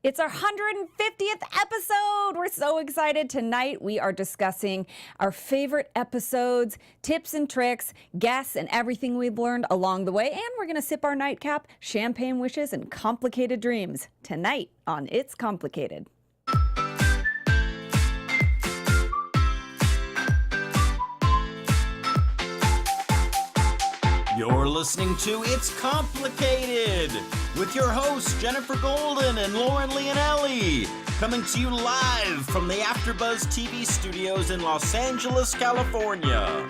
It's our 150th episode. We're so excited. Tonight, we are discussing our favorite episodes, tips and tricks, guests, and everything we've learned along the way. And we're going to sip our nightcap, champagne wishes, and complicated dreams tonight on It's Complicated. You're listening to It's Complicated with your hosts Jennifer Golden and Lauren Leonelli, coming to you live from the AfterBuzz TV studios in Los Angeles, California.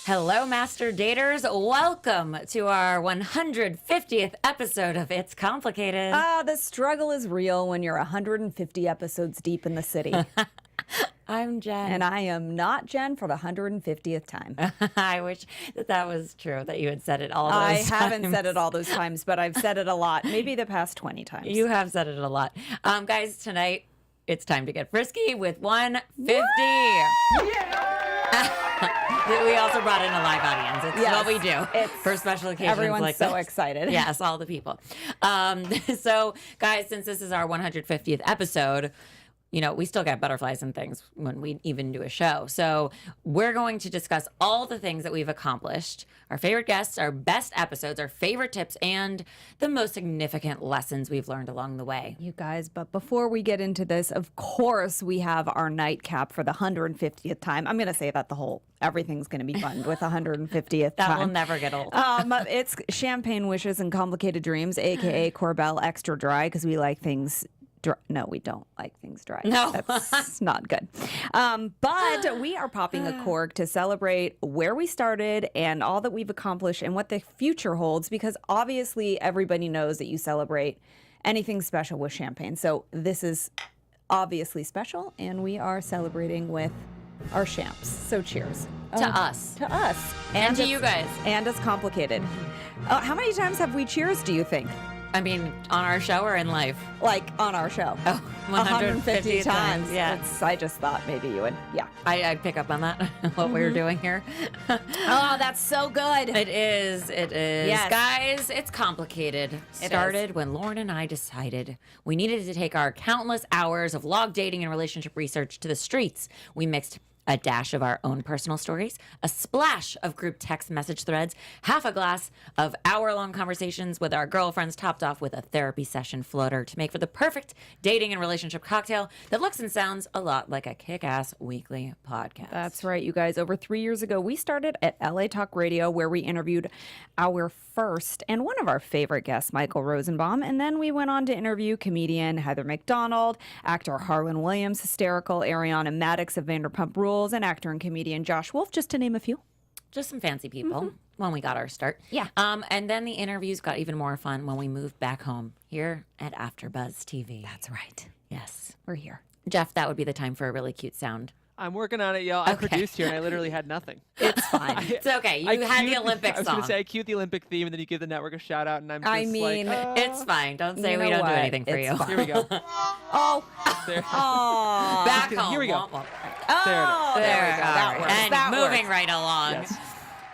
Hello, Master Daters. Welcome to our 150th episode of It's Complicated. The struggle is real when you're 150 episodes deep in the city. I'm Jen. And I am not Jen for the 150th time. I wish that was true, that you had said it all those times. I haven't said it all those times, but I've said it a lot. Maybe the past 20 times. You have said it a lot. Guys, tonight, it's time to get frisky with 150. We also brought in a live audience. It's what we do for special occasions everyone's like so this. excited. Yes, all the people. So, guys, since this is our 150th episode, you know, we still get butterflies and things when we even do a show. So we're going to discuss all the things that we've accomplished, our favorite guests, our best episodes, our favorite tips, and the most significant lessons we've learned along the way. You guys, but before we get into this, of course, we have our nightcap for the 150th time. I'm going to say that everything's going to be fun with the 150th That time. will never get old. It's Champagne Wishes and Complicated Dreams, a.k.a. Corbel Extra Dry, because we like things dry. No, we don't like things dry. No. That's not good. But we are popping a cork to celebrate where we started and all that we've accomplished and what the future holds, because obviously everybody knows that you celebrate anything special with champagne. So this is obviously special, and we are celebrating with our champs. So cheers. To us. To us. And to you guys. And it's complicated. How many times have we cheers, do you think? I mean, on our show or in life? Like on our show. Oh, 150 times. Yeah. I just thought maybe you would. Yeah. I'd pick up on that, what we were doing here. Oh, that's so good. It is. Yes. Guys, it's complicated. Started when Lauren and I decided we needed to take our countless hours of log dating and relationship research to the streets. We mixed a dash of our own personal stories, a splash of group text message threads, half a glass of hour-long conversations with our girlfriends, topped off with a therapy session floater to make for the perfect dating and relationship cocktail that looks and sounds a lot like a kick-ass weekly podcast. That's right, you guys. Over 3 years ago, we started at LA Talk Radio, where we interviewed our first and one of our favorite guests, Michael Rosenbaum. And then we went on to interview comedian Heather McDonald, actor Harlan Williams, hysterical Ariana Maddox of Vanderpump Rules, and actor and comedian Josh Wolf, just to name a few. Just some fancy people when we got our start. Yeah. And then the interviews got even more fun when we moved back home here at AfterBuzz TV. That's right. Yes. We're here. Jeff, that would be the time for a really cute sound. I'm working on it, y'all. I produced here, and I literally had nothing. It's fine. It's okay. You had the Olympic I was song. going to say, I cued the Olympic theme, and then you give the network a shout-out, and I'm just It's fine. Don't say You we know don't what? do anything for It's you. fine. Here we go. There. Back home. Here we go. Womp womp. Oh, there we go. That All works. And That moving works. right along. Yes.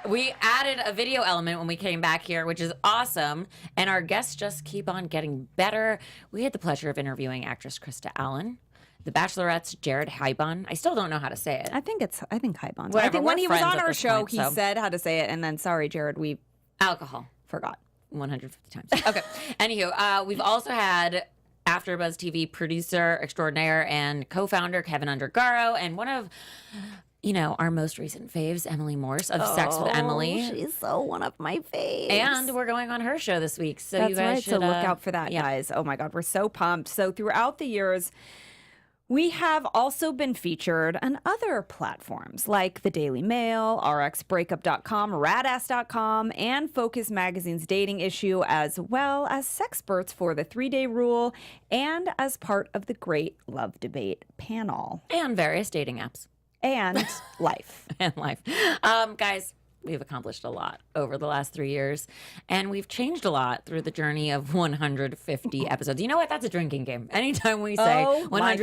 We added a video element when we came back here, which is awesome. And our guests just keep on getting better. We had the pleasure of interviewing actress Krista Allen, The Bachelorette's Jared Hyban. I still don't know how to say it. I think Hyban. Whatever, I think when we're he was friends on at our this show, point, he so. said how to say it, and then, sorry, Jared, we Alcohol. forgot. 150 times. Okay. Anywho, we've also had AfterBuzz TV producer extraordinaire and co-founder Keven Undergaro, and one of, our most recent faves, Emily Morse of Sex with Emily. She's so one of my faves. And we're going on her show this week, so That's you guys right. should So look out for that, guys. Oh my God, we're so pumped. So throughout the years, we have also been featured on other platforms like the Daily Mail, RxBreakup.com, Radass.com, and Focus Magazine's dating issue, as well as Sexperts for the 3-Day Rule, and as part of the Great Love Debate panel. And various dating apps. And Life. And life. Guys, we've accomplished a lot over the last 3 years, and we've changed a lot through the journey of 150 episodes. You know what? That's a drinking game. Anytime we say Oh, my God.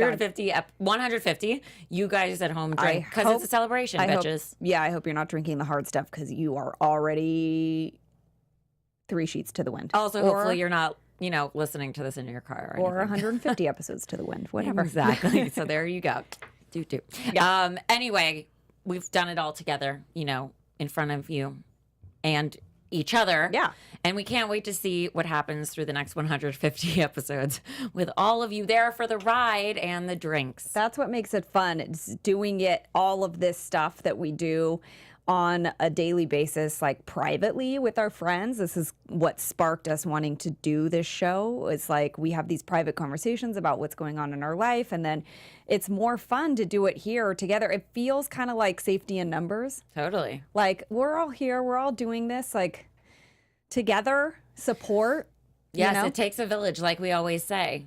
150, you guys at home drink, because it's a celebration, bitches. I hope you're not drinking the hard stuff, because you are already 3 sheets to the wind. Also, Or- hopefully you're not, listening to this in your car or anything. 150 episodes to the wind, whatever. Exactly. So there you go. Do. Anyway, we've done it all together, in front of you and each other. Yeah. And we can't wait to see what happens through the next 150 episodes with all of you there for the ride and the drinks. That's what makes it fun. It's doing all of this stuff that we do on a daily basis, like privately with our friends. This is what sparked us wanting to do this show. It's like we have these private conversations about what's going on in our life, and then it's more fun to do it here together. It feels kind of like safety in numbers. Totally. Like we're all here, we're all doing this like together, support. Yes, it takes a village, like we always say.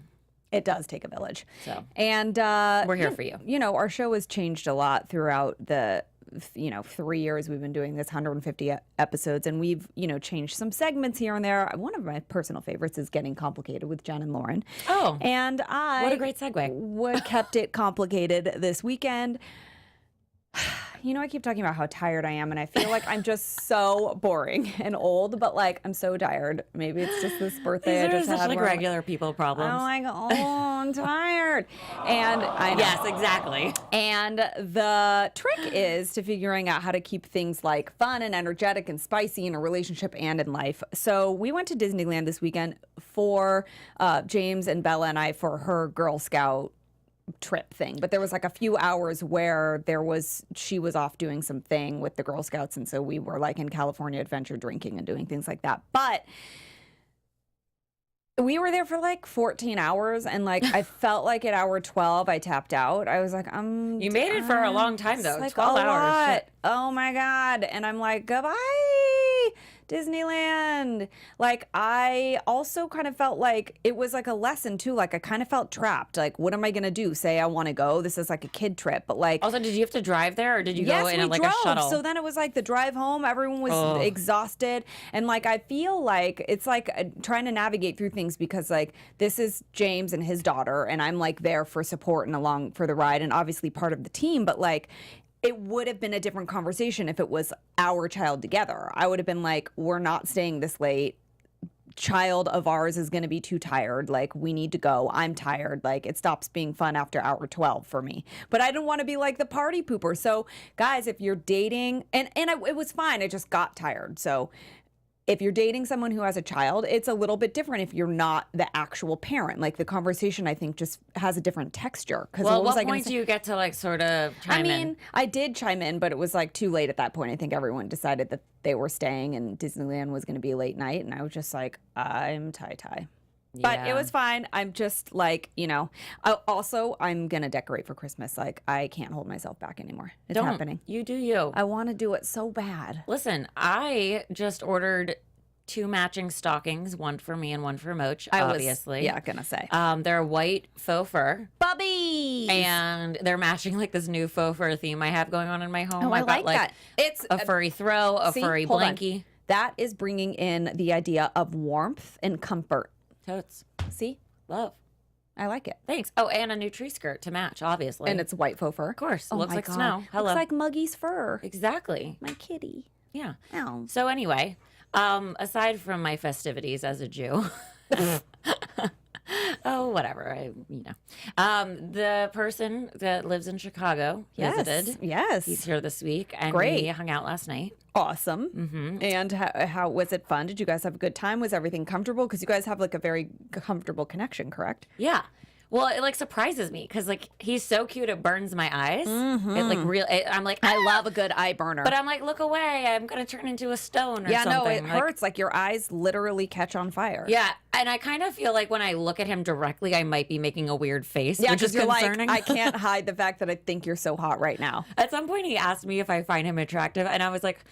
It does take a village. So, and we're here for you. Our show has changed a lot throughout the 3 years we've been doing this, 150 episodes, and we've changed some segments here and there. One of my personal favorites is Getting Complicated with Jen and Lauren. Oh, and what a great segue. Kept it complicated this weekend. I keep talking about how tired I am, and I feel like I'm just so boring and old, but like I'm so tired. Maybe it's just this birthday I These are just such had. like where I'm regular people problems. I'm like, I'm tired. And I know. Yes, exactly. And the trick is to figuring out how to keep things like fun and energetic and spicy in a relationship and in life. So we went to Disneyland this weekend for James and Bella and I for her Girl Scout trip thing, but there was like a few hours where she was off doing something with the Girl Scouts, and so we were like in California adventure drinking and doing things like that. But we were there for like 14 hours, and like I felt like at hour 12 I tapped out. I was like, You made it for a long time though. like 12 a hours. lot. Shit. Oh my God. And I'm like, goodbye, Disneyland. Like I also kind of felt like it was like a lesson too. Like I kind of felt trapped. Like, what am I gonna do? Say I want to go. This is like a kid trip, but like Also, did you have to drive there, or did you yes, go in we like drove. a shuttle? So then it was like the drive home. Everyone was exhausted, and like I feel like it's like trying to navigate through things because like this is James and his daughter, and I'm like there for support and along for the ride, and obviously part of the team. But like it would have been a different conversation if it was our child together. I would have been like, we're not staying this late. Child of ours is going to be too tired. Like, we need to go. I'm tired. Like, it stops being fun after hour 12 for me. But I didn't want to be like the party pooper. So, guys, if you're dating, it was fine. I just got tired. So, if you're dating someone who has a child, it's a little bit different if you're not the actual parent. Like, the conversation, I think, just has a different texture. Well, what point do you get to like sort of chime in? I did chime in, but it was like too late at that point. I think everyone decided that they were staying and Disneyland was going to be a late night. And I was just like, I'm tie-tie. But it Yeah. was fine. I'm just like, also, I'm going to decorate for Christmas. Like, I can't hold myself back anymore. It's Don't. happening. You do you. I want to do it so bad. Listen, I just ordered 2 matching stockings, one for me and one for Moch, obviously. going to say. They're white faux fur. Bubbies! And they're matching like this new faux fur theme I have going on in my home. Oh, I I've got, like that. It's a furry throw, a see, furry hold on. blankie. That is bringing in the idea of warmth and comfort. Totes. See? Love. I like it. Thanks. Oh, and a new tree skirt to match, obviously. And it's white faux fur. of course. It Oh looks my like God. snow. Hello. Looks like Muggy's fur. Exactly. My kitty. Yeah. Ow. So anyway, aside from my festivities as a Jew, oh, whatever. The person that lives in Chicago visited. Yes. He's here this week, and Great. we hung out last night. Awesome. Mm-hmm. And how was it fun? Did you guys have a good time? Was everything comfortable? Because you guys have like a very comfortable connection, correct? Yeah. Well, it like surprises me because like he's so cute it burns my eyes. Mm-hmm. It like real. I'm like I love a good eye burner. but I'm like look away. I'm gonna turn into a stone or yeah, something. no, it Like, hurts. Like your eyes literally catch on fire. Yeah, and I kind of feel like when I look at him directly, I might be making a weird face, Yeah, which is because you're concerning. like, I can't hide the fact that I think you're so hot right now. At some point, he asked me if I find him attractive, and I was like,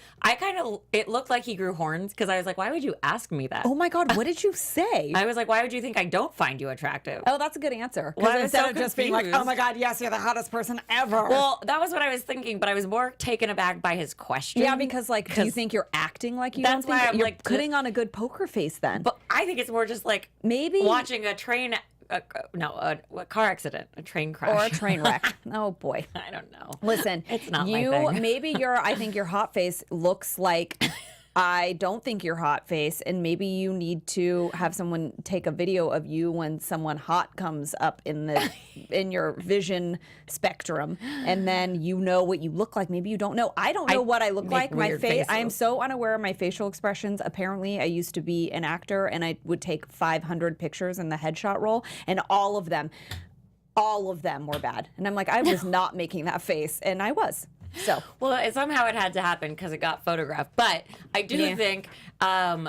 it looked like he grew horns because I was like, why would you ask me that? Oh my God, what did you say? I was like, why would you think I don't find you attractive? Oh, that's a good answer. Well, I was instead so of just being like, confused. oh my God, yes, you're the hottest person ever. Well, that was what I was thinking, but I was more taken aback by his question. yeah, because like, do you think you're acting like you That's don't think why I'm you're like, putting on a good poker face then? But I think it's more just like Maybe watching a train, a car accident, a train crash. or a train wreck. Oh boy. I don't know. Listen, It's not my you thing. maybe I think your hot face looks like I don't think you're hot face, and maybe you need to have someone take a video of you when someone hot comes up in your vision spectrum, and then you know what you look like. Maybe you don't know. I don't know what I look like. My face. I am so unaware of my facial expressions. Apparently, I used to be an actor, and I would take 500 pictures in the headshot roll, and all of them were bad. And I'm like, I was not making that face, and I was. So well, somehow it had to happen because it got photographed. But I do think, I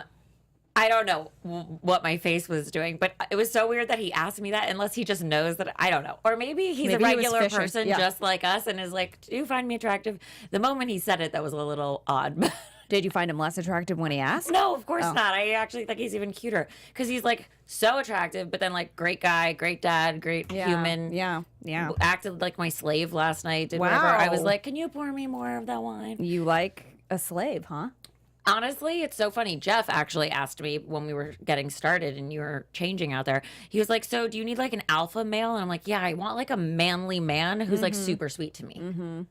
don't know what my face was doing, but it was so weird that he asked me that, unless he just knows that, I don't know. Or maybe he's a regular person just like us and is like, do you find me attractive? The moment he said it, that was a little odd. Did you find him less attractive when he asked? No, of course not. I actually think he's even cuter because he's like so attractive, but then like great guy, great dad, great human. Yeah. Acted like my slave last night. Did whatever. I was like, can you pour me more of that wine? You like a slave, huh? Honestly, it's so funny. Jeff actually asked me when we were getting started and you were changing out there. He was like, so do you need like an alpha male? And I'm like, yeah, I want like a manly man who's like super sweet to me. Mm-hmm.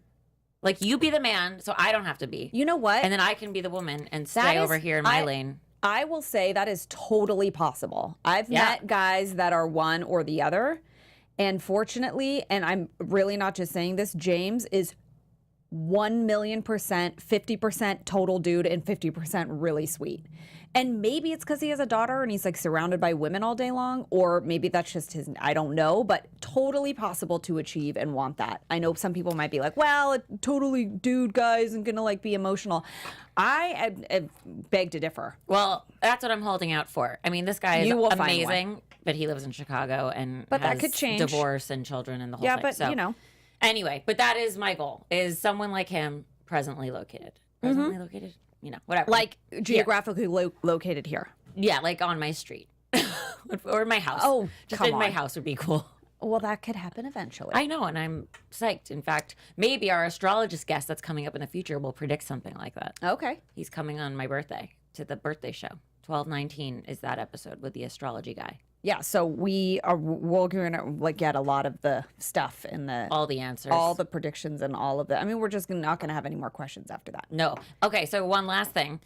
Like, you be the man, so I don't have to be. You know what? And then I can be the woman and stay over here in my lane. I will say that is totally possible. I've met guys that are one or the other. And fortunately, and I'm really not just saying this, James is 1,000,000%, 50% total dude and 50% really sweet. And maybe it's because he has a daughter and he's like surrounded by women all day long, or maybe that's just his, I don't know, but totally possible to achieve and want that. I know some people might be like, well, a totally dude guy isn't going to like be emotional. I beg to differ. Well, that's what I'm holding out for. I mean, this guy is amazing, but he lives in Chicago and has that could change. Divorce and children and the whole thing. Yeah, but so, you know. Anyway, but that is my goal, is someone like him presently located. Presently located? You know, whatever. Like geographically located here. Yeah, like on my street. Or my house. Oh, just in my house would be cool. Well, that could happen eventually. I know, and I'm psyched. In fact, maybe our astrologist guest that's coming up in the future will predict something like that. Okay. He's coming on my birthday to the birthday show. 12/19 is that episode with the astrology guy. Yeah, so we're going to like get a lot of the stuff and all the answers, all the predictions, and all of the. I mean, we're just not going to have any more questions after that. No. Okay. So one last thing.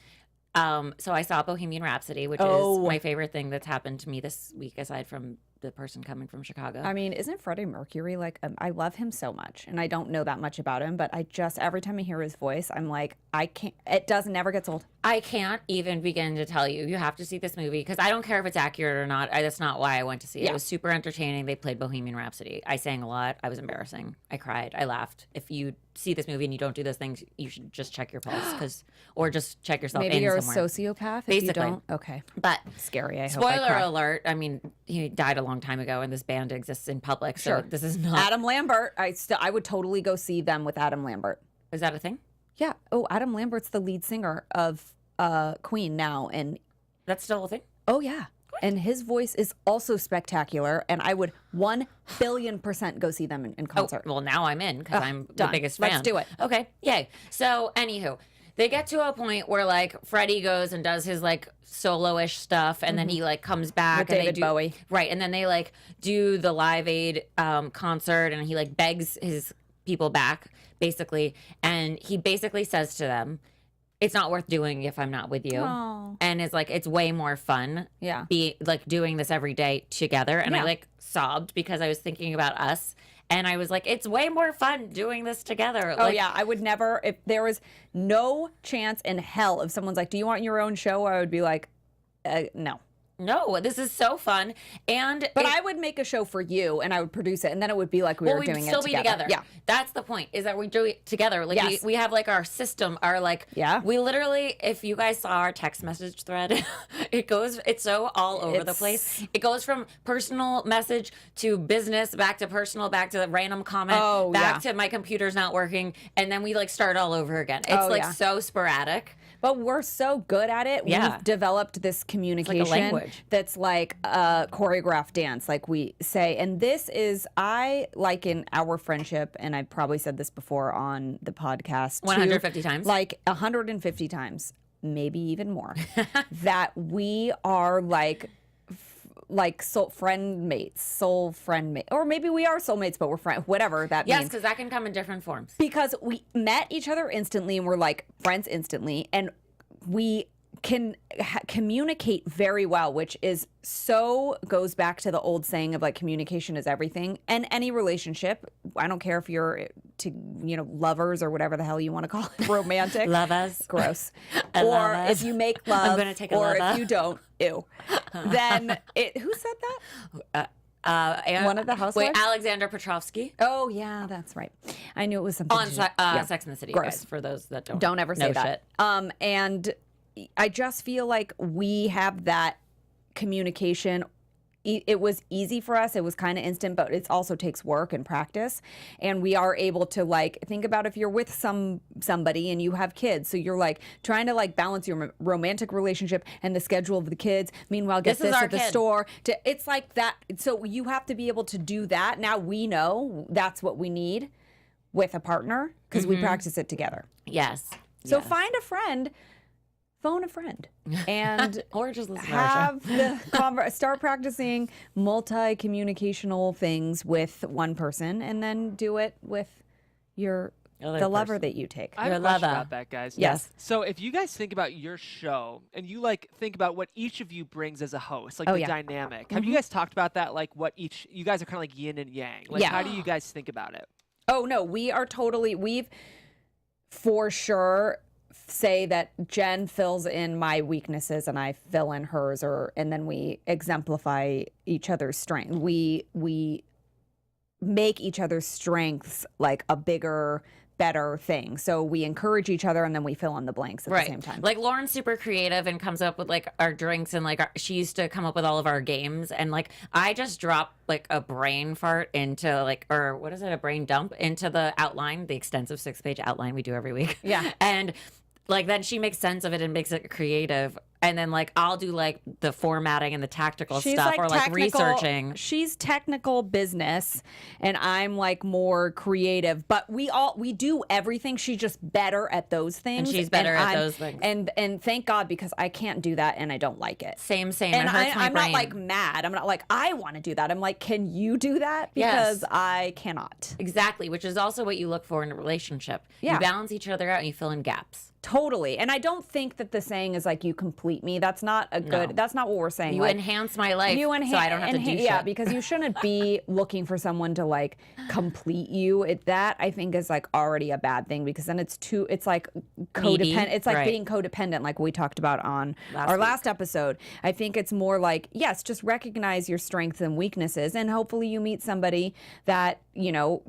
So I saw Bohemian Rhapsody, which is my favorite thing that's happened to me this week, aside from the person coming from Chicago. I mean, isn't Freddie Mercury like? I love him so much, and I don't know that much about him, but I just every time I hear his voice, I'm like, I can't. It never gets old. I can't even begin to tell you. You have to see this movie because I don't care if it's accurate or not. That's not why I went to see it. It was super entertaining. They played Bohemian Rhapsody. I sang a lot. I was embarrassing. I cried. I laughed. If you see this movie and you don't do those things, you should just check your pulse, or just check yourself. Maybe in you're somewhere. a sociopath. If you don't. Okay, but scary. I hope. Spoiler alert. I mean, he died a long time ago, and this band exists in public. So this is not Adam Lambert. I would totally go see them with Adam Lambert. Is that a thing? Yeah. Oh, Adam Lambert's the lead singer of Queen now, and that's still a thing. Oh yeah. And his voice is also spectacular, and I would 1,000,000,000% go see them in concert. Oh, well, now I'm in because I'm the biggest fan. Let's do it. Okay, yay. So, anywho, they get to a point where like Freddie goes and does his like solo-ish stuff, and then he like comes back with and David Bowie, right? And then they like do the Live Aid concert, and he like begs his people back basically, and he basically says to them, it's not worth doing if I'm not with you. Aww. And it's like, it's way more fun. Yeah. Be like doing this every day together. And I like sobbed because I was thinking about us. And I was like, it's way more fun doing this together. Oh, yeah. I would never, if there was no chance in hell, if someone's like, do you want your own show? I would be like, no. No, this is so fun. But I would make a show for you and I would produce it, and then it would be like we were doing it together. We'd still be together. Yeah. That's the point, is that we do it together. Like we have like our system, our like, we literally, if you guys saw our text message thread, it's so all over the place. It goes from personal message to business, back to personal, back to the random comment, back to my computer's not working. And then we like start all over again. It's so sporadic. But we're so good at it. Yeah. We've developed this communication like a language. That's like a choreographed dance, like we say. And this is, I liken our friendship, and I've probably said this before on the podcast. 150 times? Like 150 times, maybe even more. That we are like soul friend mates, or maybe we are soulmates, but we're friends, whatever that means. Yes, because that can come in different forms. Because we met each other instantly and we're like friends instantly, and we can communicate very well, which is goes back to the old saying of like communication is everything. And any relationship, I don't care if you're lovers or whatever the hell you want to call it, romantic, Lovers, gross, or or if you make love, I'm gonna take a or lover. if you don't, ew. Then who said that? One of the housewives. Wait, Alexander Petrovsky Oh yeah, that's right. I knew it was something on to do- Sex and the City. Gross. Guys, for those that Don't ever say know that. shit. And I just feel like we have that communication. It was easy for us. It was kind of instant, but it also takes work and practice. And we are able to like think about if you're with somebody and you have kids, so you're like trying to like balance your romantic relationship and the schedule of the kids. Meanwhile, get This is this our at the kid. store. It's like that. So you have to be able to do that. Now we know that's what we need with a partner because we practice it together. Yes. So Yes. find a friend, phone a friend, and or just listen to our show. have the start practicing multi-communicational things with one person, and then do it with the lover that you take. I have Your a question lover. about that, guys. Yes. So if you guys think about your show and you like think about what each of you brings as a host, like Oh, the yeah. dynamic, have you guys talked about that? Like what you guys are kind of like yin and yang. Like Yeah. how do you guys think about it? Oh no, we've for sure say that Jen fills in my weaknesses and I fill in hers, and then we exemplify each other's strength. We make each other's strengths like a bigger, better thing. So we encourage each other and then we fill in the blanks at the same time. Like Lauren's super creative and comes up with like our drinks and like she used to come up with all of our games, and like I just drop like a brain fart into like, or what is it, a brain dump into the outline, the extensive 6-page outline we do every week. Yeah. And like then she makes sense of it and makes it creative. And then like I'll do like the formatting and the tactical stuff, or like researching. She's technical business and I'm like more creative, but we do everything. She's just better at those things. And she's better at those things. And thank God, because I can't do that and I don't like it. Same. And it hurts my I'm brain. not like mad. I'm not like, I want to do that. I'm like, can you do that? Because Yes. I cannot. Exactly, which is also what you look for in a relationship. Yeah. You balance each other out and you fill in gaps. Totally. And I don't think that the saying is like, you complete me. That's not a good, No. that's not what we're saying. You like, enhance my life so I don't have to do shit. Yeah, because you shouldn't be looking for someone to like complete you. That I think is like already a bad thing, because then it's like Needy, codependent. It's like right. being codependent, like we talked about on our week. last episode. I think it's more like, yes, just recognize your strengths and weaknesses, and hopefully you meet somebody that,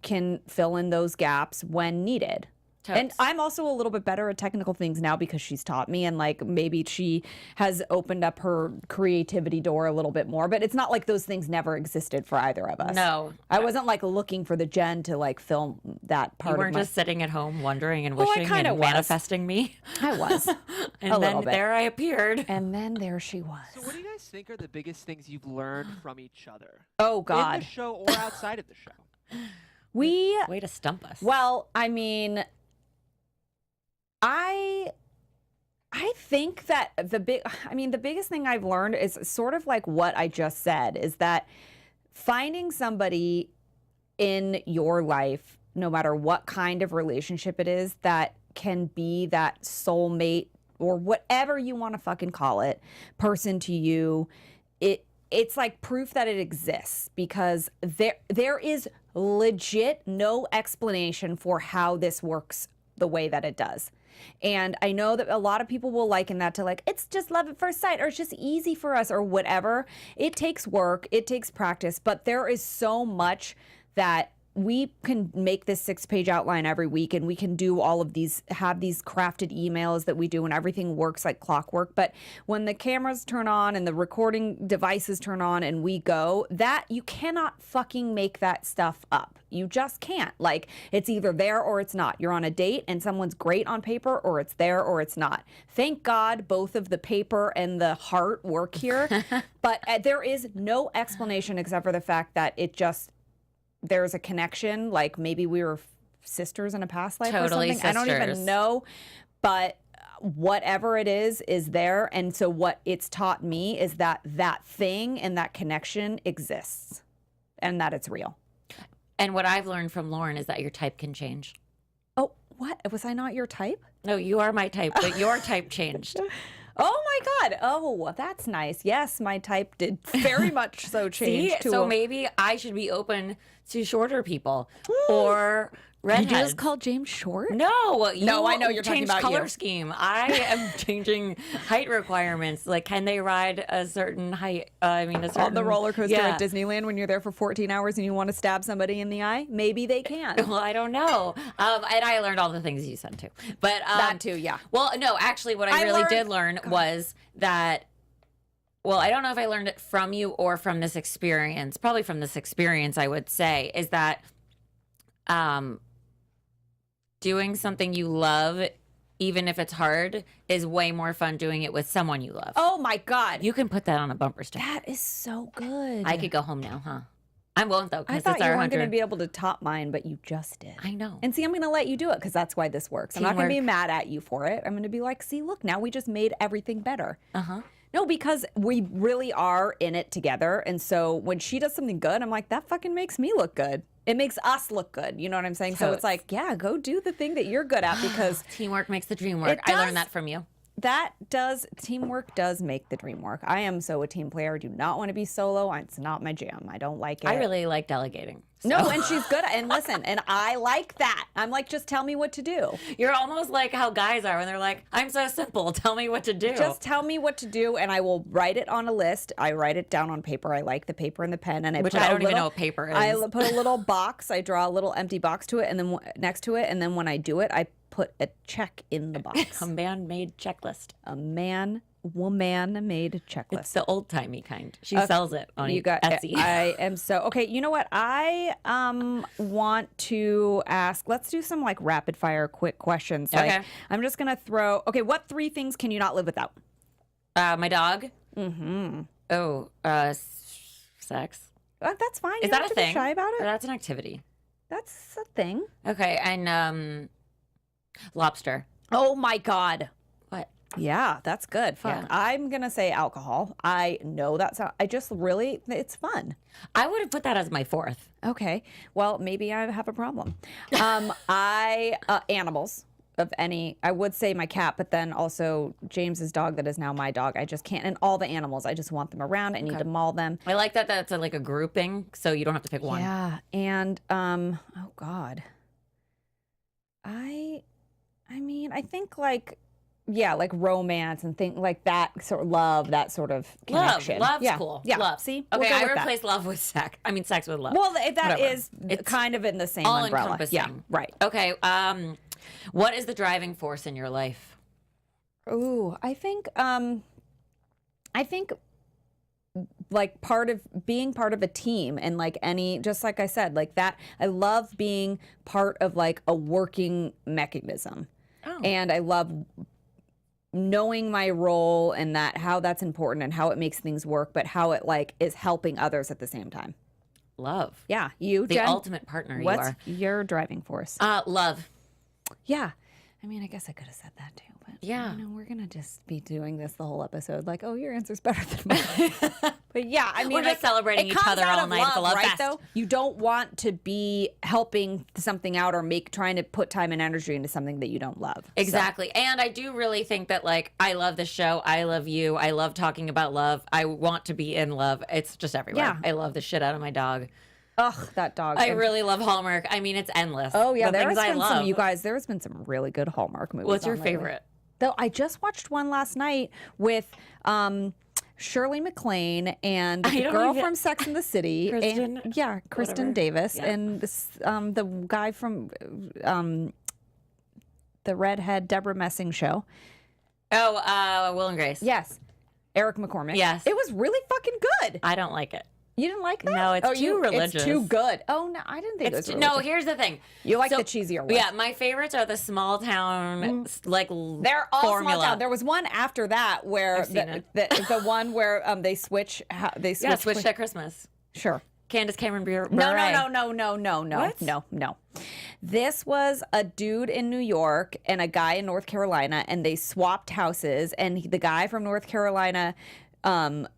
can fill in those gaps when needed. And Totes. I'm also a little bit better at technical things now because she's taught me, and like maybe she has opened up her creativity door a little bit more, but it's not like those things never existed for either of us. No. I wasn't like looking for the Jen to like film that part You weren't of my... just sitting at home wondering and Well, I wishing kinda and was. manifesting me. I was. And A then little bit. there I appeared. And then there she was. So what do you guys think are the biggest things you've learned from each other? Oh In God. the show or outside of the show? Way to stump us. Well, I mean, I think that the biggest thing I've learned is sort of like what I just said, is that finding somebody in your life, no matter what kind of relationship it is, that can be that soulmate or whatever you want to fucking call it, person to you, it's like proof that it exists, because there is legit no explanation for how this works the way that it does. And I know that a lot of people will liken that to like, it's just love at first sight, or it's just easy for us, or whatever. It takes work, it takes practice, but there is so much that we can make this 6-page outline every week, and we can do all of these, have these crafted emails that we do, and everything works like clockwork. But when the cameras turn on and the recording devices turn on and we go, that you cannot fucking make that stuff up. You just can't. Like, it's either there or it's not. You're on a date and someone's great on paper, or it's there or it's not. Thank God both of the paper and the heart work here. But there is no explanation except for the fact that there's a connection, like maybe we were sisters in a past life Totally or something. I don't sisters. even know, but whatever it is there. And so what it's taught me is that thing and that connection exists, and that it's real. And what I've learned from Lauren is that your type can change. Oh, What? Was I not your type? No, you are my type, but your type changed. Oh my God. Oh, that's nice. Yes, my type did very much so change. See? to So a- maybe I should be open to shorter people or redheads. You just called James short? No, you No, I know you're talking changed about color you. scheme. I am changing height requirements. Like, can they ride a certain height? I mean, a certain On the roller coaster yeah. at Disneyland when you're there for 14 hours and you want to stab somebody in the eye? Maybe they can. Well, I don't know. And I learned all the things you said too. But That too, yeah. Well, no, actually, what I really did learn was that. Well, I don't know if I learned it from you or from this experience. Probably from this experience, I would say, is that doing something you love, even if it's hard, is way more fun doing it with someone you love. Oh my God. You can put that on a bumper sticker. That is so good. I could go home now, huh? I won't though, I because thought it's you our weren't going to 100. be able to top mine, but you just did. I know. And see, I'm going to let you do it because that's why this works. I'm not going to be Teamwork. mad at you for it. I'm going to be like, see, look, now we just made everything better. Uh-huh. No, because we really are in it together. And so when she does something good, I'm like, that fucking makes me look good. It makes us look good. You know what I'm saying? So it's like, yeah, go do the thing that you're good at because Teamwork makes the dream work. It I does. learned that from you. teamwork does make the dream work. I am so a team player. I do not want to be solo. It's not my jam. I don't like it. I really like delegating. No, and she's good. And listen, and I like that. I'm like, just tell me what to do. You're almost like how guys are when they're like, I'm so simple. Tell me what to do. Just tell me what to do, and I will write it on a list. I write it down on paper. I like the paper and the pen, and Which put I a don't even little- know what paper is. I put a little box. I draw a little empty box to it, and then next to it, and then when I do it, I put a check in the box. a man-made checklist. A woman-made checklist. It's the old-timey kind. She sells it on You got. Etsy. I am so okay. You know what? I want to ask. Let's do some like rapid fire, quick questions. Like, Okay. I'm just gonna throw. Okay, what 3 things can you not live without? My dog. Mm-hmm. Oh, sex. That's fine. Is You don't that a have to thing? be shy about Or it. that's an activity. That's a thing. Okay, and lobster. Oh my God. What? Yeah, that's good. Fuck. Yeah. I'm gonna say alcohol. I know that's. I just really. It's fun. I would have put that as my 4th. Okay. Well, maybe I have a problem. Animals of any. I would say my cat, but then also James's dog that is now my dog. I just can't. And all the animals, I just want them around. I need to maul them. I like that that's like a grouping, so you don't have to pick one. Yeah. And oh God. I mean, I think like. Yeah, like romance and things like that, sort of love, that sort of connection. Love's yeah. cool. Yeah, Love. See, Okay, we'll go I with that. replace love with sex. I mean, sex with love. Well, that Whatever. is It's kind of in the same all umbrella. encompassing. Yeah, right. Okay. What is the driving force in your life? Ooh, I think like being part of a team and like just like I said, like that. I love being part of like a working mechanism, and I love knowing my role and how that's important and how it makes things work, but how it like is helping others at the same time. Love. Yeah, you, The Jen, ultimate partner you what's are. your driving force? Love. Yeah, I mean, I guess I could have said that too, but Yeah. we're gonna just be doing this the whole episode. Like, oh, your answer's better than mine. But yeah, I mean, We're just celebrating it each comes other out all of night at the Love right? Fest. Though you don't want to be helping something out or trying to put time and energy into something that you don't love. So- Exactly. And I do really think that, like, I love the show. I love you. I love talking about love. I want to be in love. It's just everywhere. Yeah. I love the shit out of my dog. Ugh, that dog. I really love Hallmark. I mean, it's endless. Oh yeah, the there things has I been love. some. You guys, there has been some really good Hallmark movies. What's your on lately. favorite? Though I just watched one last night with Shirley MacLaine and the don't girl even- from Sex and the City. Kristen- and, yeah, Kristen whatever. Davis. Yeah. And this, the guy from the redhead Deborah Messing show. Oh, Will and Grace. Yes. Eric McCormick. Yes. It was really fucking good. I don't like it. You didn't like that? No, it's too religious. It's too good. Oh, no, I didn't think it was No, religious. here's the thing. You like So- the cheesier ones. Yeah, my favorites are the small town, like, They're all formula. small town. There was one after that where I've seen the one where they switch. Yeah, switched at Christmas. Sure. Candace Cameron Bure. No. What? This was a dude in New York and a guy in North Carolina, and they swapped houses. And the guy from North Carolina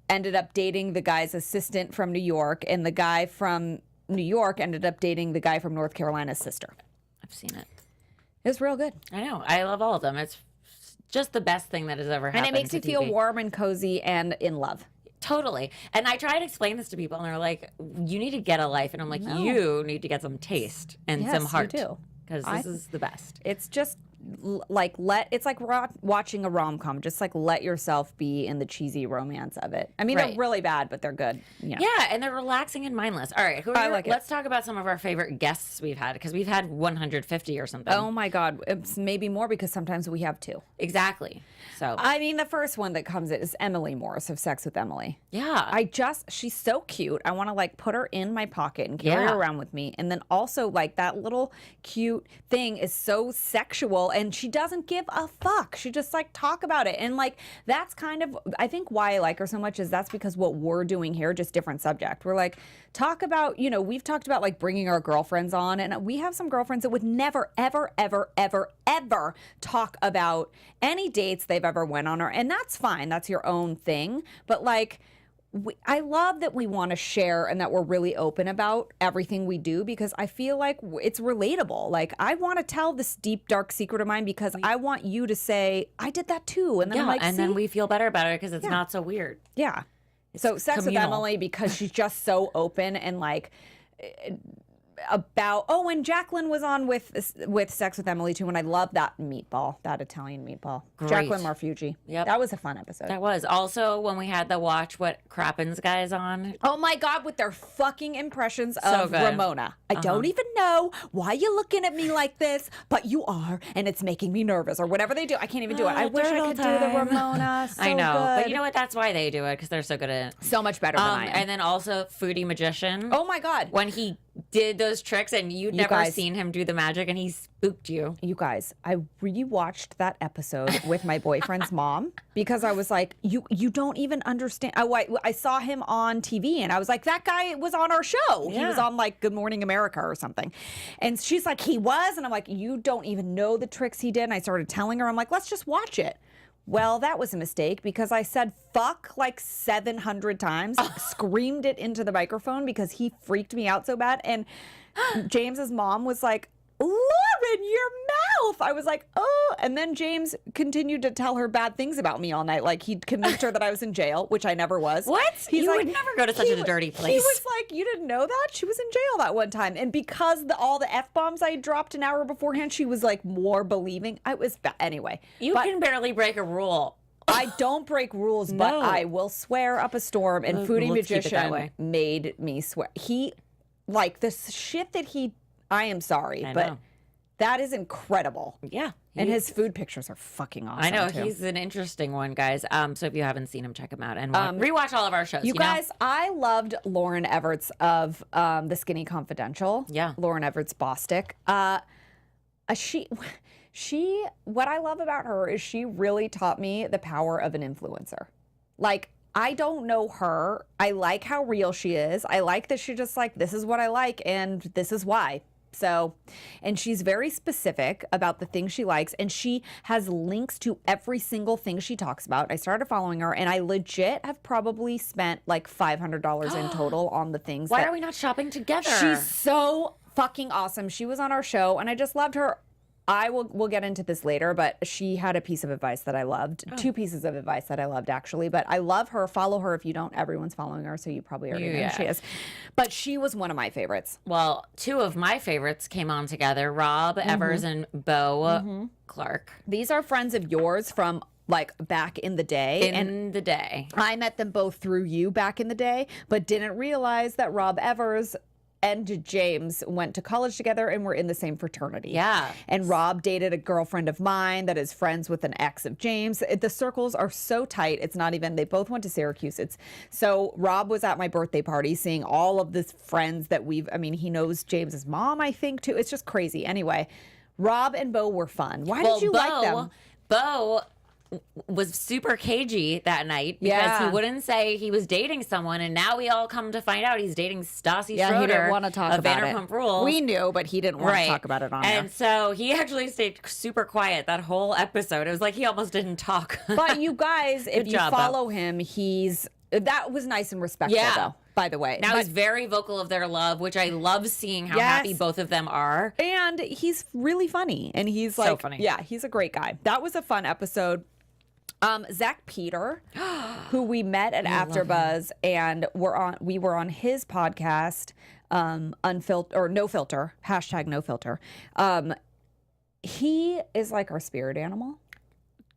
ended up dating the guy's assistant from New York, and the guy from New York ended up dating the guy from North Carolina's sister. I've seen it. It's real good. I know. I love all of them. It's just the best thing that has ever happened. And it makes you feel warm and cozy and in love. Totally. And I try to explain this to people, and they're like, you need to get a life. And I'm like, you need to get some taste and some heart. You do. Because this is the best. It's just it's like watching a rom-com. Just like let yourself be in the cheesy romance of it. I mean, they're really bad, but they're good. Yeah, and they're relaxing and mindless. All right, let's talk about some of our favorite guests we've had, because we've had 150 or something. Oh my God, it's maybe more, because sometimes we have 2. Exactly. So I mean, the first one that comes in is Emily Morris of Sex with Emily. Yeah. She's so cute. I want to like put her in my pocket and carry her around with me. And then also like that little cute thing is so sexual, and she doesn't give a fuck. She just like talk about it. And like, that's kind of, I think why I like her so much is that's because what we're doing here, just different subject. We're like, talk about, we've talked about like bringing our girlfriends on, and we have some girlfriends that would never, ever, ever, ever, ever talk about any dates they've ever went on, and that's fine. That's your own thing. But like, I love that we want to share and that we're really open about everything we do, because I feel like it's relatable. Like, I want to tell this deep, dark secret of mine because I want you to say, I did that too. And then I'm like, then we feel better about it because it's not so weird. Yeah. So Sex with Emily, because she's just so open and like about, and Jacqueline was on with Sex with Emily too, and I love that Italian meatball. Great. Jacqueline Marfucci. Yep. That was a fun episode. That was. Also, when we had the Watch What Crappens guys on. Oh my God, with their fucking impressions of Ramona. I don't even know why you're looking at me like this, but you are, and it's making me nervous, or whatever they do. I can't even do it. I wish I could do the Ramona. So I know. good. But you know what? That's why they do it, because they're so good at it. So much better than I am. And then also Foodie Magician. Oh my God. When he did those tricks and you'd never seen him do the magic, and he spooked you. You guys, I rewatched that episode with my boyfriend's mom because I was like, you don't even understand. I saw him on TV and I was like, that guy was on our show. Yeah. He was on like Good Morning America or something. And she's like, he was? And I'm like, you don't even know the tricks he did. And I started telling her, I'm like, let's just watch it. Well, that was a mistake because I said fuck like 700 times, screamed it into the microphone because he freaked me out so bad. And James's mom was like, Lauren, your mouth. I was like, oh. And then James continued to tell her bad things about me all night. Like, he'd convinced her that I was in jail, which I never was. What? He's You like, would never go to such a dirty place. He was like, you didn't know that? She was in jail that one time. And because all the F-bombs I dropped an hour beforehand, she was like more believing. I was, anyway. You can barely break a rule. I don't break rules, but I will swear up a storm. And Foodie Magician made me swear. He, like, the shit that I am sorry, but that is incredible. Yeah. And his food pictures are fucking awesome. I know. too. He's an interesting one, guys. So if you haven't seen him, check him out. And rewatch all of our shows. You guys, I loved Lauren Everts of The Skinny Confidential. Yeah. Lauren Everts Bostic. What I love about her is she really taught me the power of an influencer. Like, I don't know her. I like how real she is. I like that she just like, this is what I like and this is why. So, and she's very specific about the things she likes, and she has links to every single thing she talks about. I started following her, and I legit have probably spent like $500 in total on the things. Why are we not shopping together? She's so fucking awesome. She was on our show, and I just loved her. We'll get into this later, but she had a piece of advice that I loved. 2 pieces of advice that I loved, actually. But I love her. Follow her if you don't. Everyone's following her, so you probably already know who she is. But she was one of my favorites. Well, 2 of my favorites came on together. Rob Evers and Bo Clark. These are friends of yours from like back in the day. I met them both through you back in the day, but didn't realize that Rob Evers and James went to college together and were in the same fraternity. Yeah. And Rob dated a girlfriend of mine that is friends with an ex of James. The circles are so tight. It's not even, they both went to Syracuse. So Rob was at my birthday party seeing all of this friends that he knows James's mom, I think, too. It's just crazy. Anyway, Rob and Bo were fun. Why did you like them? Bo was super cagey that night because he wouldn't say he was dating someone, and now we all come to find out he's dating Stassi Schroeder. He didn't want to talk about Vanderpump Rules. We knew, but he didn't want to talk about it on And so he actually stayed super quiet that whole episode. It was like he almost didn't talk. But you guys, if you follow him, that was nice and respectful, though. by the way. Now he's very vocal of their love, which I love seeing how happy both of them are. And he's really funny. And he's So like, funny. yeah, he's a great guy. That was a fun episode. Zach Peter, who we met at AfterBuzz, and we were on his podcast, Unfiltered or No Filter, #NoFilter. He is like our spirit animal.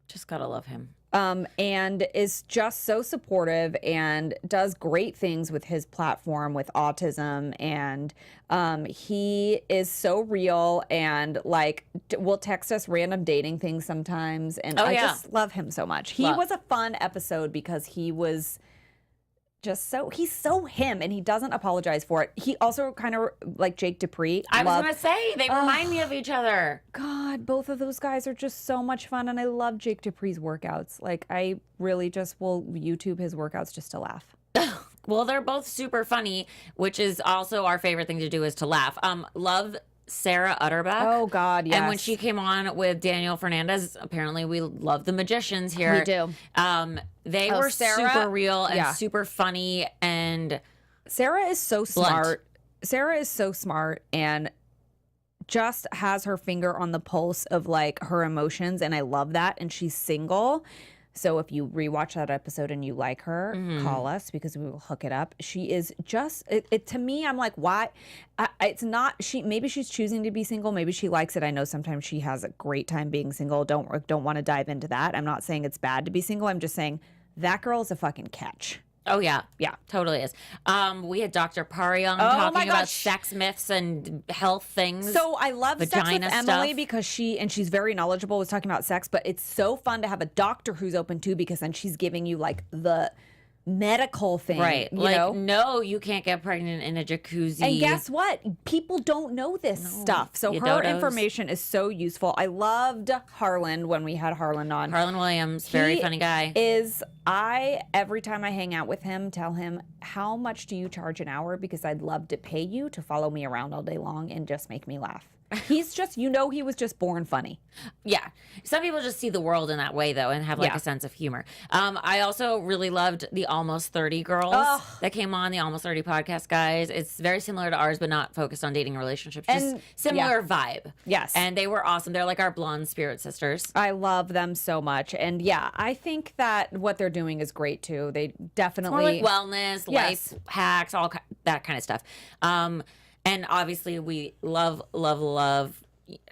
Just gotta love him. And is just so supportive and does great things with his platform with autism. And he is so real and like will text us random dating things sometimes. And I just love him so much. He was a fun episode because he was just he's so him, and he doesn't apologize for it. He also kind of like Jake Dupree. I was gonna say they remind me of each other. God, both of those guys are just so much fun, and I love Jake Dupree's workouts. Like I really just will YouTube his workouts just to laugh. Well, they're both super funny, which is also our favorite thing to do is to laugh. Love Sarah Utterback. Oh God, yes. And when she came on with Daniel Fernandez, apparently we love the magicians here. We do. They were Sarah, super real and super funny, and Sarah is so blunt. smart. Sarah is so smart and just has her finger on the pulse of like her emotions, and I love that. And she's single. So if you rewatch that episode and you like her, call us because we will hook it up. She is just it to me. I'm like, why? It's not she. Maybe she's choosing to be single. Maybe she likes it. I know sometimes she has a great time being single. Don't want to dive into that. I'm not saying it's bad to be single. I'm just saying that girl is a fucking catch. Oh yeah, totally is. We had Dr. Paryong talking about sex myths and health things. So I love Sex with vagina Emily stuff. because she's very knowledgeable, was talking about sex, but it's so fun to have a doctor who's open too, because then she's giving you like the medical thing, Right. You Like, know? no, you can't get pregnant in a jacuzzi. And guess what? People don't know this stuff. So her dodos. information is so useful. I loved Harlan when we had Harlan on. Harlan Williams, very He funny guy. Every time I hang out with him, tell him, how much do you charge an hour? Because I'd love to pay you to follow me around all day long and just make me laugh. He's just, he was just born funny. Yeah. Some people just see the world in that way, though, and have like a sense of humor. I also really loved the Almost 30 girls that came on, the Almost 30 podcast guys. It's very similar to ours, but not focused on dating and relationships. Just similar vibe. Yes. And they were awesome. They're like our blonde spirit sisters. I love them so much. And yeah, I think that what they're doing is great too. They definitely. It's more like wellness, life hacks, all that kind of stuff. And obviously we love,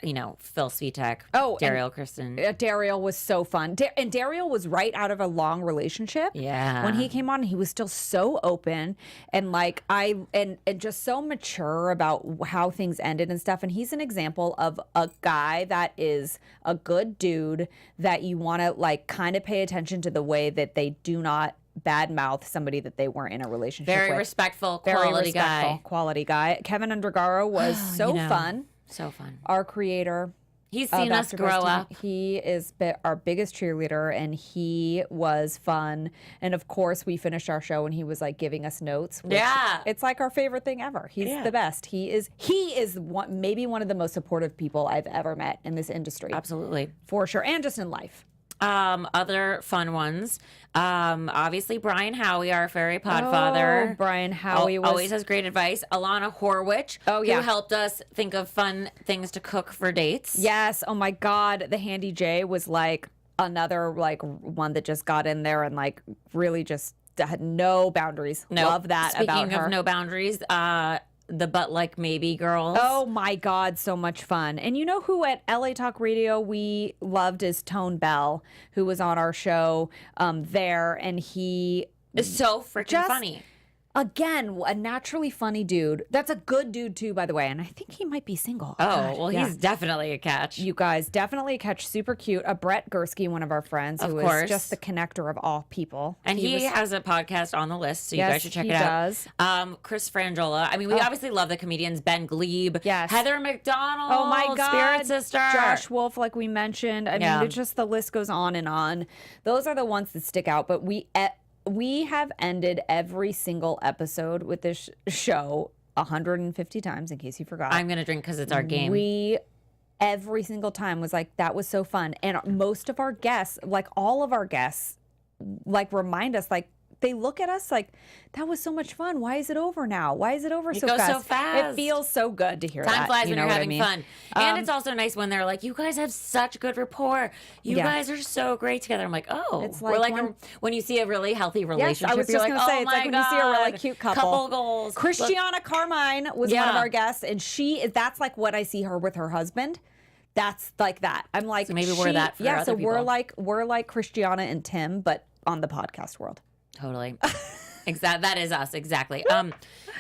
you know, Phil Svitek. Oh, Daryl Kristen. Daryl was so fun. And Daryl was right out of a long relationship. Yeah. When he came on, he was still so open and like and just so mature about how things ended and stuff. And he's an example of a guy that is a good dude that you want to like kind of pay attention to the way that they do not badmouth somebody that they weren't in a relationship with. Very respectful, quality guy. Quality guy. Keven Undergaro was so fun. So fun. Our creator. He's seen us grow up. He is our biggest cheerleader, and he was fun. And of course, we finished our show, and he was like giving us notes. It's like our favorite thing ever. He's the best. He is maybe one of the most supportive people I've ever met in this industry. Absolutely. For sure, and just in life. Other fun ones. Obviously Brian Howie, our fairy podfather. Oh, Brian Howie always has great advice. Alana Horwich, who helped us think of fun things to cook for dates. Yes. Oh my God. The Handy J was like another like one that just got in there and like really just had no boundaries. Love that about her. Speaking of no boundaries, the But Like Maybe girls. Oh my God, so much fun. And you know who at LA Talk Radio we loved is Tone Bell, who was on our show there, and he is so freaking funny. Again, a naturally funny dude. That's a good dude too, by the way. And I think he might be single. He's definitely a catch. You guys, definitely a catch. Super cute. Brett Gursky, one of our friends, who is just the connector of all people. And he has a podcast on the list, so you guys should check it out. Does. Chris Frangiola. I mean, we obviously love the comedians. Ben Glebe. Yes. Heather McDonald. Oh my God. Spirit Sister. Josh Wolf, like we mentioned. I mean, it's just the list goes on and on. Those are the ones that stick out. But we have ended every single episode with this show 150 times, in case you forgot. I'm going to drink because it's our game. Every single time was like, that was so fun. And most of our guests, like all of our guests, like remind us, like, they look at us like, that was so much fun. Why is it over now? Why is it over so goes fast? so fast. It feels so good to hear that. Time flies you when know you're what I having mean? fun. And it's also nice when they're like, you guys have such good rapport. You Yeah. guys are so great together. I'm like, oh. It's We're like like when- when you see a really healthy relationship, Yes, I was you're just like, gonna say, oh it's my like when you see a really God, cute couple. Couple goals. Look, Christiana Carmine was one of Yeah. our guests, and that's like what I see her with her husband. That's like that. I'm like, So maybe we're that for yeah. other So people. we're like Christiana and Tim, but on the podcast world. Totally. That is us, exactly.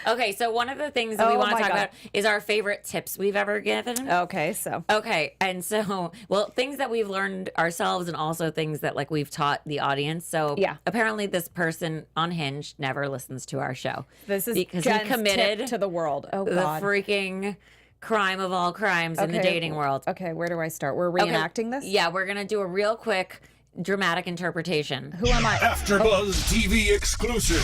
Okay, so one of the things that we Oh want to my talk God. about is our favorite tips we've ever given. Okay, so Okay, and so, well, things that we've learned ourselves and also things that like we've taught the audience. So Yeah. apparently this person on Hinge never listens to our show. this is because Jen's he committed tip to the world. Oh the God. freaking crime of all crimes in the Okay, dating world. Okay, where do I start? We're Okay, reenacting this. Yeah, we're going to do a real quick dramatic interpretation. Who am I? AfterBuzz TV exclusive.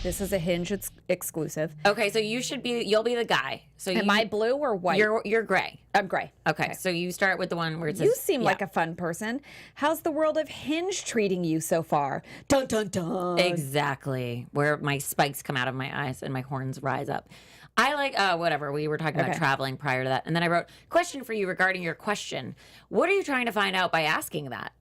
This is a Hinge exclusive. Okay, so you'll be the guy. So Am I blue or white? You're gray. I'm gray. Okay, so you start with the one where it says You seem yeah. like a fun person. How's the world of Hinge treating you so far? Dun dun dun. Exactly. Where my spikes come out of my eyes and my horns rise up. I like, whatever. We were talking about Okay. traveling prior to that. And then I wrote, question for you regarding your question. What are you trying to find out by asking that?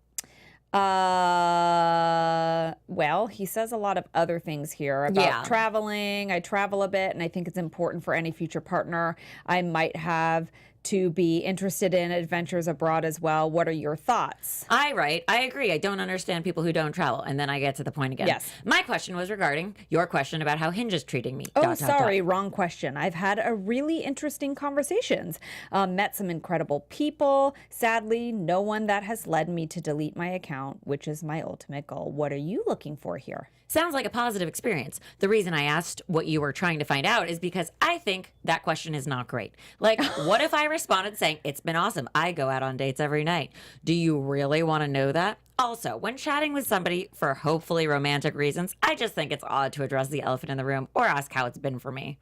Well, he says a lot of other things here about Yeah. traveling. I travel a bit, and I think it's important for any future partner I might have to be interested in adventures abroad as well. What are your thoughts? I write, I agree. I don't understand people who don't travel. And then I get to the point again. Yes. My question was regarding your question about how Hinge is treating me. Oh, sorry, wrong question. I've had a really interesting conversations. Met some incredible people. Sadly, no one that has led me to delete my account, which is my ultimate goal. What are you looking for here? Sounds like a positive experience. The reason I asked what you were trying to find out is because I think that question is not great. Like, what if I responded saying, it's been awesome. I go out on dates every night. Do you really want to know that? Also, when chatting with somebody for hopefully romantic reasons, I just think it's odd to address the elephant in the room or ask how it's been for me.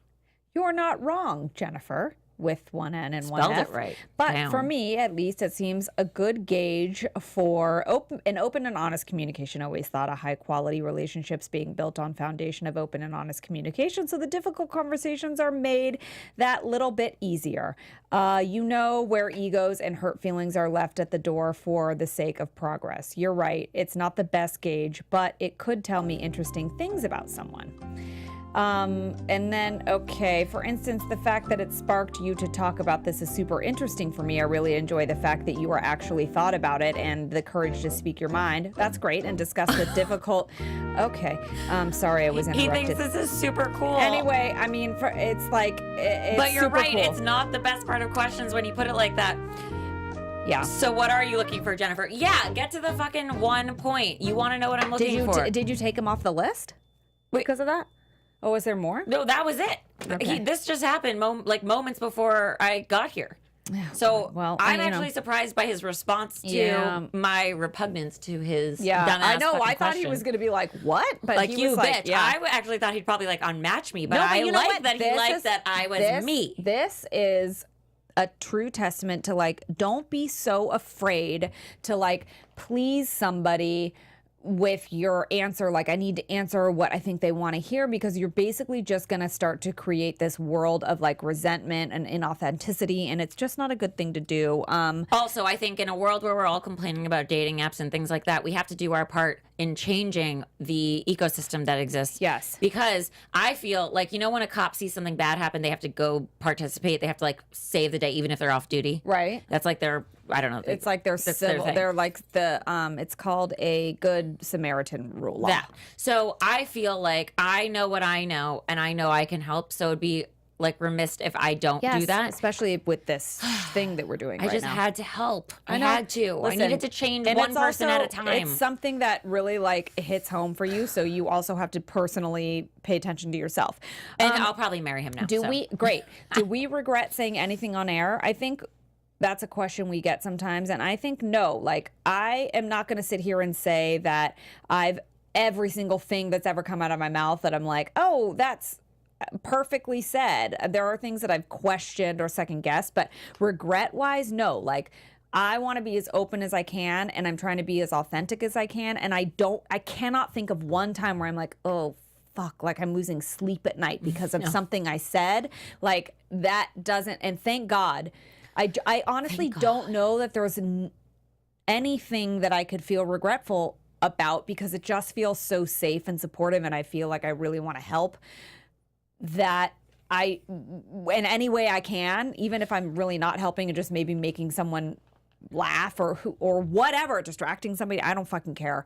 You're not wrong, Jennifer, with one N and one Spelled F. it right. But Damn. for me, at least, it seems a good gauge for an open and honest communication. I always thought a high quality relationships being built on foundation of open and honest communication. So the difficult conversations are made that little bit easier. You know where egos and hurt feelings are left at the door for the sake of progress. You're right. It's not the best gauge, but it could tell me interesting things about someone. And then, okay, for instance, the fact that it sparked you to talk about this is super interesting for me. I really enjoy the fact that you are actually thought about it and the courage to speak your mind. That's great. And discuss the difficult. Okay. Sorry, I was He interrupted. thinks this is super cool. Anyway, I mean, it's like, it's but you're super right. cool. It's not the best part of questions when you put it like that. Yeah. So what are you looking for, Jennifer? Yeah, get to the fucking one point. You want to know what I'm looking for. Did you take him off the list because of that? Oh, was there more? No, that was it. Okay. This just happened moments before I got here. So well, I'm you know. actually surprised by his response to Yeah. my repugnance to his Yeah, dumbass I know. fucking I thought he question. was going to be like, what? But like he you was bitch. like, yeah. I actually thought he'd probably like unmatch me, but No, I you know like what? that he This liked is- that I was me. This is a true testament to like, don't be so afraid to like please somebody with your answer. Like, I need to answer what I think they want to hear, because you're basically just going to start to create this world of like resentment and inauthenticity. And it's just not a good thing to do. Also, I think in a world where we're all complaining about dating apps and things like that, we have to do our part in changing the ecosystem that exists. Yes. Because I feel like, you know, when a cop sees something bad happen, they have to go participate. They have to like save the day, even if they're off duty. Right. That's like their, I don't know. It's like they're that's their civil. thing. They're like the it's called a good Samaritan rule law. That. So I feel like I know what I know and I know I can help. So it'd be like remiss if I don't do that. especially with this thing that we're doing I right just now. had to help. I know. had to. I Listen, needed to change and one it's person at a also- time. It's something that really like hits home for you, so you also have to personally pay attention to yourself. And I'll probably marry him now. Do so. we do we regret saying anything on air? I think that's a question we get sometimes, and I think no. Like, I am not going to sit here and say that I've every single thing that's ever come out of my mouth that I'm like, oh, that's perfectly said. There are things that I've questioned or second guessed, but regret wise, no. Like, I want to be as open as I can, and I'm trying to be as authentic as I can. And I cannot think of one time where I'm like, oh, fuck, like I'm losing sleep at night because of something I said. Like that doesn't, and thank God. I honestly don't know that there's anything that I could feel regretful about, because it just feels so safe and supportive, and I feel like I really want to help, that in any way I can, even if I'm really not helping and just maybe making someone laugh or whatever, distracting somebody, I don't fucking care.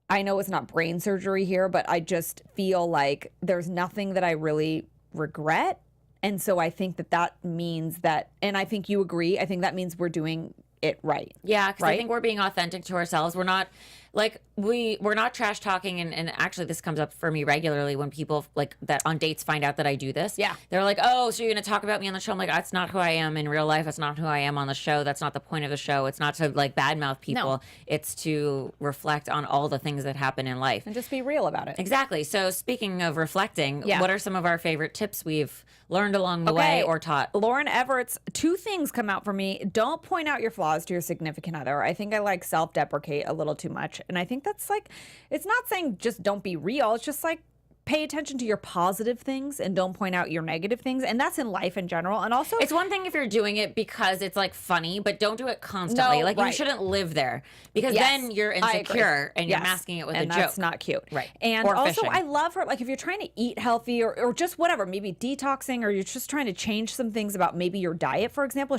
I know it's not brain surgery here, but I just feel like there's nothing that I really regret. And so I think that means that, and I think you agree, I think that means we're doing it right. Yeah, because right? I think we're being authentic to ourselves. We're not like we're not trash talking, and actually this comes up for me regularly when people like that on dates find out that I do this. Yeah. They're like, oh, so you're gonna talk about me on the show? I'm like, that's not who I am in real life. That's not who I am on the show. That's not the point of the show. It's not to like badmouth people. No. It's to reflect on all the things that happen in life. And just be real about it. Exactly. So speaking of reflecting, what are some of our favorite tips we've learned along the way or taught? Lauren Everett's 2 things come out for me. Don't point out your flaws to your significant other. I think I like self-deprecate a little too much. And I think that's like, it's not saying just don't be real. It's just like, pay attention to your positive things and don't point out your negative things. And that's in life in general. And also, it's one thing if you're doing it because it's like funny, but don't do it constantly. No, like right. You shouldn't live there, because then you're insecure and you're masking it with a joke. And that's not cute. Right. And or also, fishing. I love her. Like if you're trying to eat healthy or just whatever, maybe detoxing, or you're just trying to change some things about maybe your diet, for example.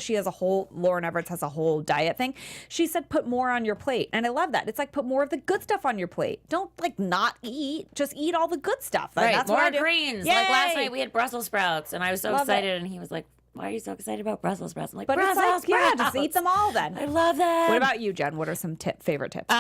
Lauren Everett has a whole diet thing. She said, put more on your plate. And I love that. It's like, put more of the good stuff on your plate. Don't like not eat, just eat all the good stuff. Like, right. That's More what I do. greens. Yay! Like last night we had Brussels sprouts and I was so Love excited it. and he was like, why are you so excited about Brussels sprouts? I'm like, But Brussels it's like, yeah, sprouts. just eat them all then. I love that. What about you, Jen? What are some favorite tips?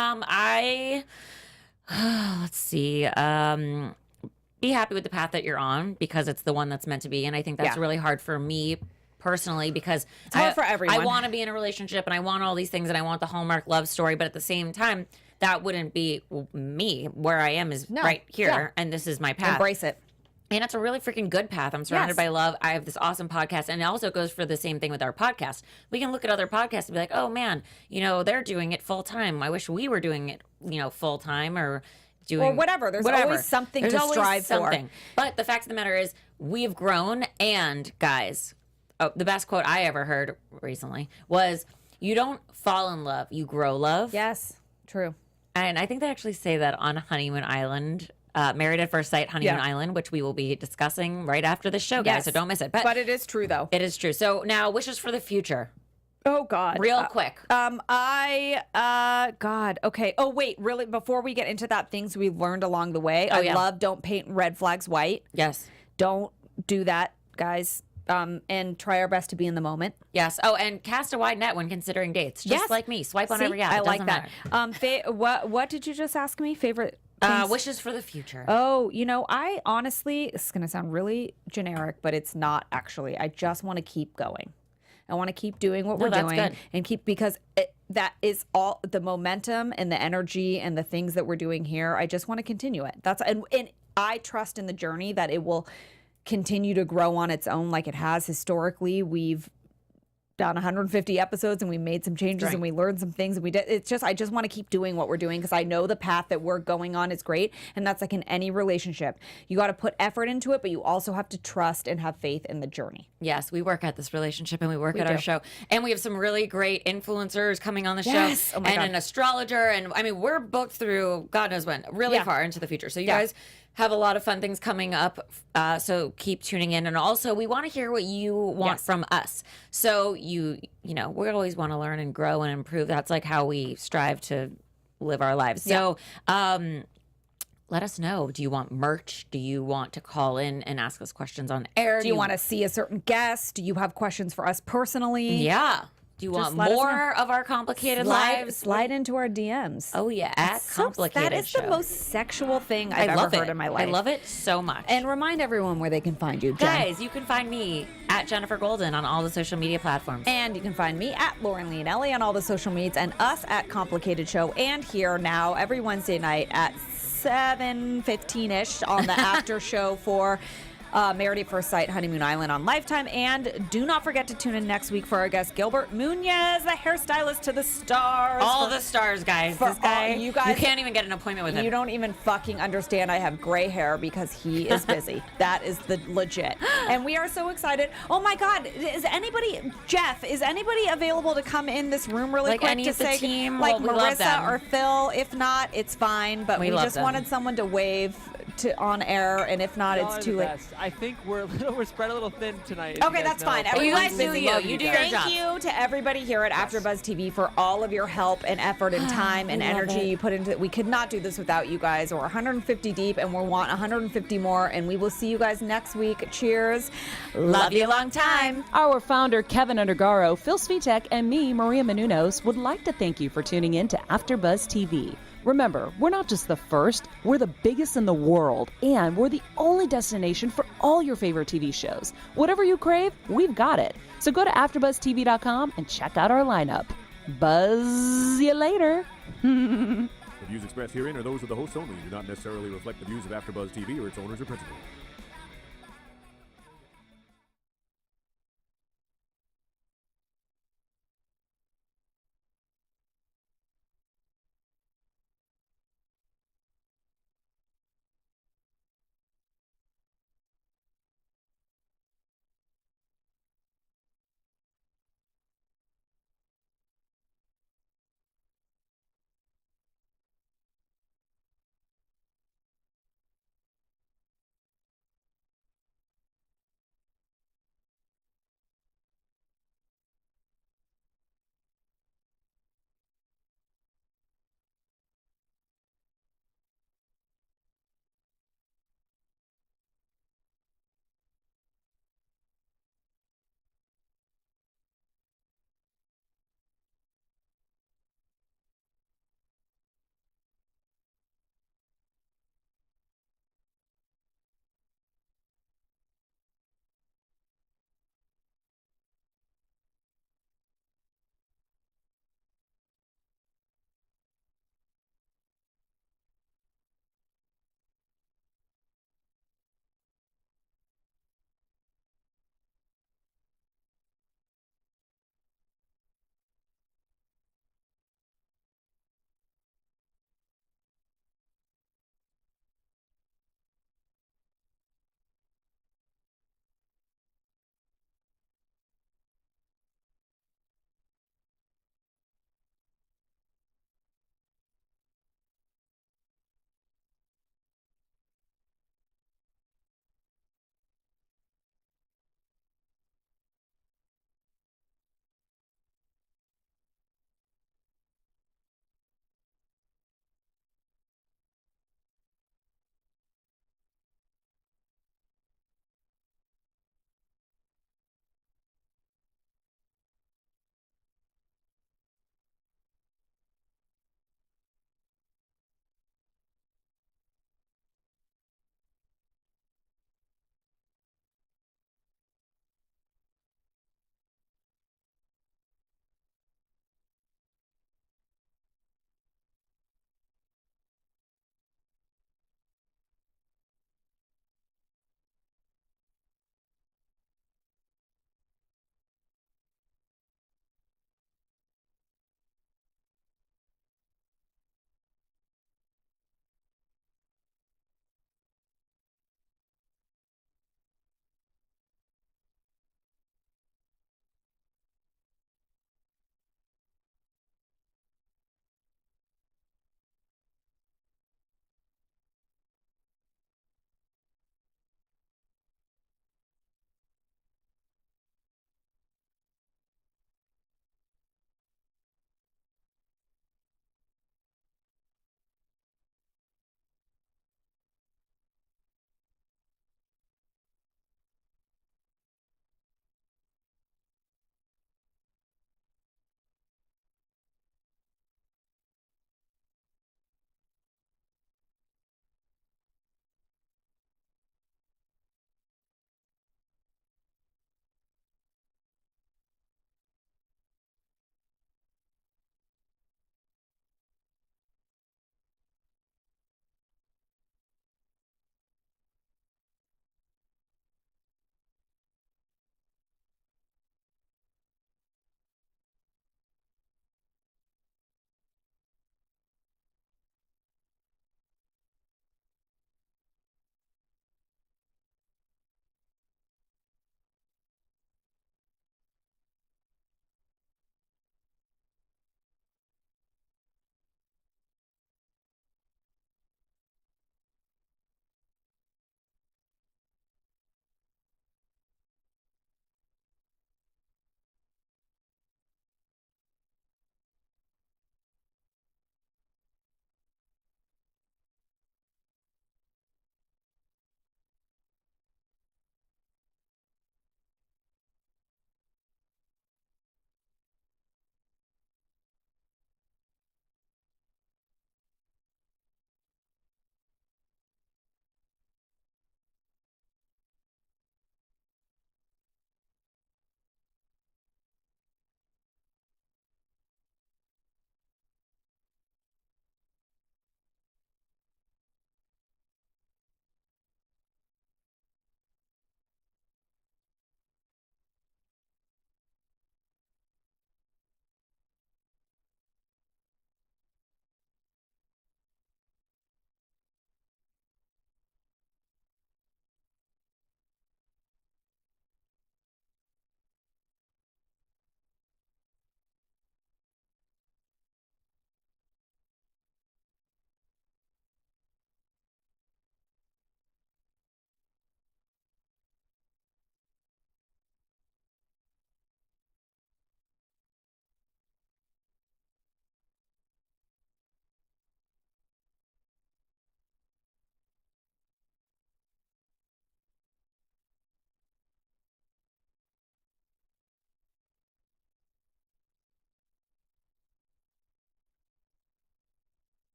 Let's see. Be happy with the path that you're on, because it's the one that's meant to be. And I think that's really hard for me personally, because it's hard for everyone. I want to be in a relationship and I want all these things and I want the Hallmark love story. But at the same time, that wouldn't be me. Where I am is right here. And this is my path. Embrace it. And it's a really freaking good path. I'm surrounded by love. I have this awesome podcast. And it also goes for the same thing with our podcast. We can look at other podcasts and be like, oh man, they're doing it full time. I wish we were doing it, full time or doing. Or whatever. There's always something to strive for. But the fact of the matter is, we've grown. And guys, the best quote I ever heard recently was, you don't fall in love, you grow love. Yes, true. And I think they actually say that on Honeymoon Island. Married at First Sight, Honeymoon Island, which we will be discussing right after the show, guys, so don't miss it. But it is true, though. It is true. So now, wishes for the future. Oh, God. Real quick. God, okay. Oh, wait, really, before we get into that, things we learned along the way. I love don't paint red flags white. Yes. Don't do that, guys. And try our best to be in the moment. Yes. Oh, and cast a wide net when considering dates. Just like me. Swipe on every app. I like that. What did you just ask me? Favorite things? Wishes for the future. Oh, I honestly, this is going to sound really generic, but it's not actually. I just want to keep going. I want to keep doing what we're doing good. and keep, because that is all the momentum and the energy and the things that we're doing here. I just want to continue it. And I trust in the journey that it will continue to grow on its own like it has historically. We've done 150 episodes and we made some changes and we learned some things and I just want to keep doing what we're doing, because I know the path that we're going on is great. And that's like in any relationship, you got to put effort into it, but you also have to trust and have faith in the journey. Yes, we work at this relationship and we work at our show, and we have some really great influencers coming on the show, Oh my God. an astrologer, and I mean, we're booked through God knows when, really far into the future. So you guys have a lot of fun things coming up, so keep tuning in. And also, we want to hear what you want from us. So we always want to learn and grow and improve. That's like how we strive to live our lives. So let us know. Do you want merch? Do you want to call in and ask us questions on air? Do you want to see a certain guest? Do you have questions for us personally? Yeah. Do you want let us more of our complicated lives? Slide into our DMs. Oh, yeah. At Complicated That is Show. the most sexual thing I've ever heard in my life. I love it so much. And remind everyone where they can find you, Jen. Guys, you can find me at Jennifer Golden on all the social media platforms. And you can find me at Lauren Leonelli on all the social medias, and us at Complicated Show, and here now every Wednesday night at 7:15-ish on the after show for Married at First Sight, Honeymoon Island on Lifetime. And do not forget to tune in next week for our guest, Gilbert Munoz, the hairstylist to the stars. All the stars, guys. This guy, you can't even get an appointment with him. You don't even fucking understand I have gray hair because he is busy. That is the legit. And we are so excited. Oh my God, Jeff, is anybody available to come in this room really quick any to of the say, team? like Well, we love Marissa them. or Phil? If not, it's fine. But we love just them. wanted someone to wave on air, and if not, Y'all it's are too the late. best. I think we're spread a little thin tonight. Okay, that's fine. Well, you guys Everyone's do busy. you. Love You do your guys. job. Thank you to everybody here at AfterBuzz TV for all of your help and effort and time and We love energy it. you put into it. We could not do this without you guys. We're 150 deep, and we want 150 more. And we will see you guys next week. Cheers. Love you a long time. Our founder, Keven Undergaro, Phil Svitek, and me, Maria Menounos, would like to thank you for tuning in to AfterBuzz TV. Remember, we're not just the first, we're the biggest in the world, and we're the only destination for all your favorite TV shows. Whatever you crave, we've got it. So go to AfterBuzzTV.com and check out our lineup. Buzz you later. The views expressed herein are those of the hosts only and do not necessarily reflect the views of AfterBuzz TV or its owners or principals.